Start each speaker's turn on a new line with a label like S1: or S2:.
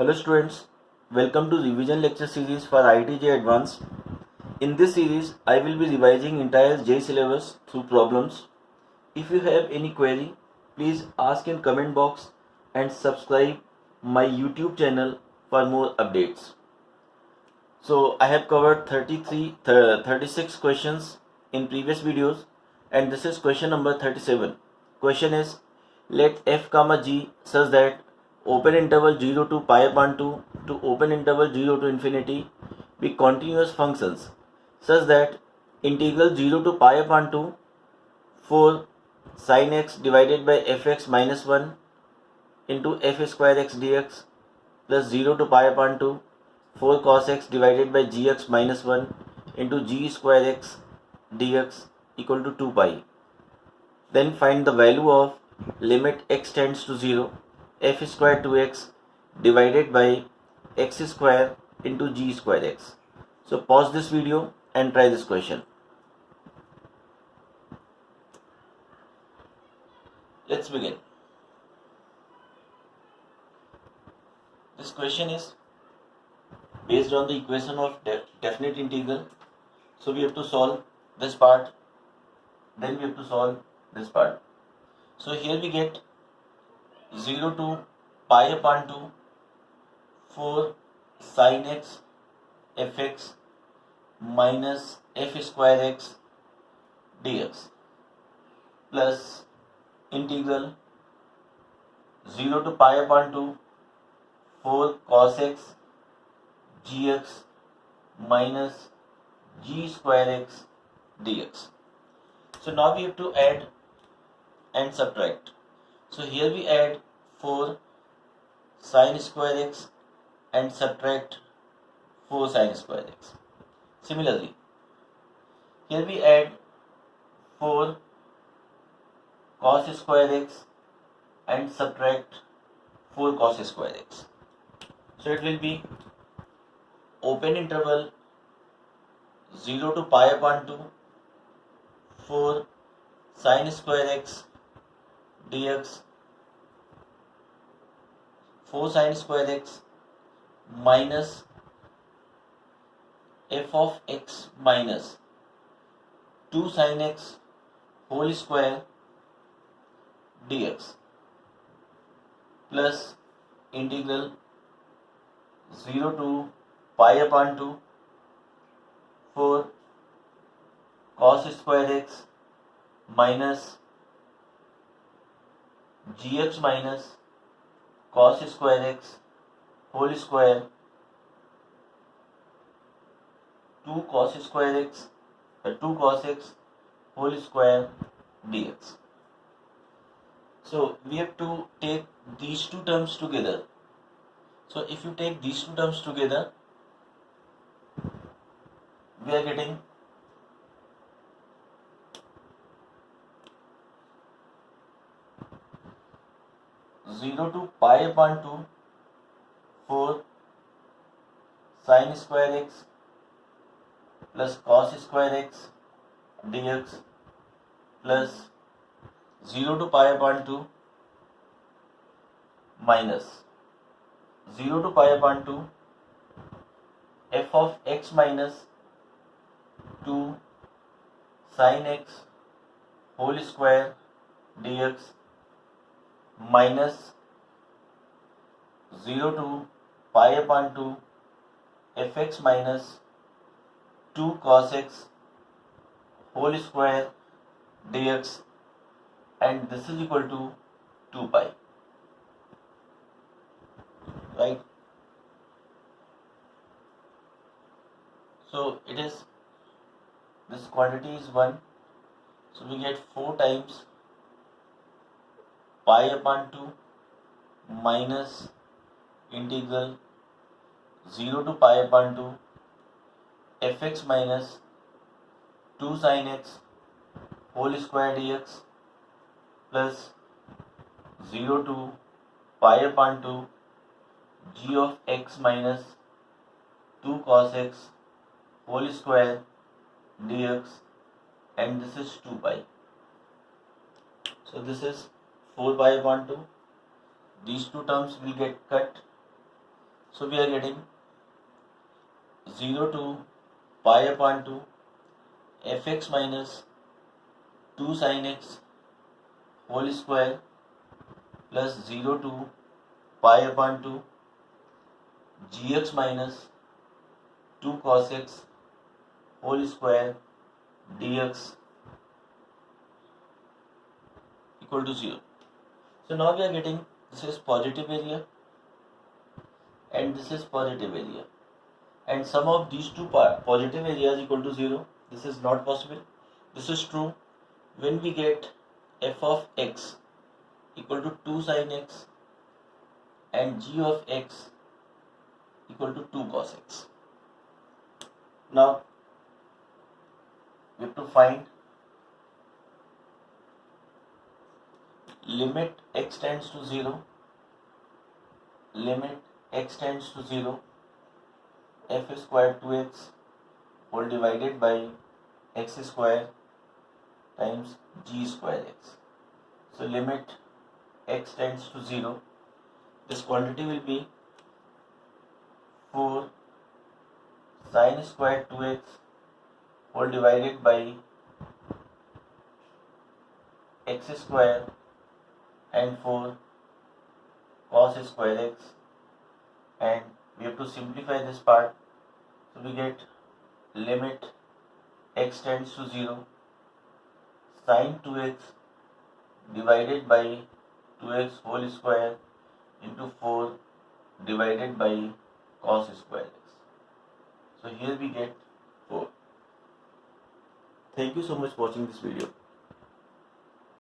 S1: Hello students, welcome to revision lecture series for IIT-JEE Advanced. In this series, I will be revising entire JEE syllabus through problems. If you have any query, please ask in comment box and subscribe my YouTube channel for more updates. So I have covered 36 questions in previous videos and this is question number 37. Question is, let f comma g such that open interval 0 to pi upon 2 to open interval 0 to infinity be continuous functions such that integral 0 to pi upon 2 for sin x divided by fx minus 1 into f square x dx plus 0 to pi upon 2 4 cos x divided by gx minus 1 into g square x dx equal to 2 pi. Then find the value of limit x tends to 0 f square 2x divided by x square into g square x. So pause this video and try this question. Let's begin. This question is based on the equation of definite integral. So we have to solve this part, then we have to solve this part. So here we get 0 to pi upon 2 for sin x fx minus f square x dx plus integral 0 to pi upon 2 4 cos x gx minus g square x dx. So now we have to add and subtract. So here we add 4 sin square x and subtract 4 sin square x. Similarly, here we add 4 cos square x and subtract 4 cos square x. So it will be open interval 0 to pi upon 2 4 sin square x dx 4 sin square x minus f of x minus 2 sin x whole square dx plus integral 0 to pi upon 2 4 cos square x minus gx minus cos square x whole square 2 cos square x 2 cos x whole square dx. So we have to take these two terms together. So if you take these two terms together, we are getting 0 to pi upon 2 4 sin square x plus cos square x dx plus 0 to pi upon 2 minus 0 to pi upon 2 f of x minus 2 sin x whole square dx minus 0 to pi upon 2 fx minus 2 cos x whole square dx, and this is equal to 2 pi, right? So it is, this quantity is 1, so we get 4 times pi upon 2 minus integral 0 to pi upon 2 fx minus 2 sin x whole square dx plus 0 to pi upon 2 g of x minus 2 cos x whole square dx, and this is 2 pi. So this is 4 pi upon 2. These two terms will get cut. So we are getting 0 to pi upon 2 fx minus 2 sin x whole square plus 0 to pi upon 2 gx minus 2 cos x whole square dx equal to 0. So now we are getting this is positive area and this is positive area, and sum of these two positive areas equal to 0. This is not possible. This is true when we get f of x equal to 2 sin x and g of x equal to 2 cos x. Now we have to find limit x tends to 0, limit x tends to 0, f square 2x whole divided by x square times g square x. So limit x tends to 0, this quantity will be 4 sin square 2x whole divided by x square and 4 cos square x, and we have to simplify this part. So we get limit x tends to 0, sin 2x divided by 2x whole square into 4 divided by cos square x. So here we get 4. Thank you so much for watching this video.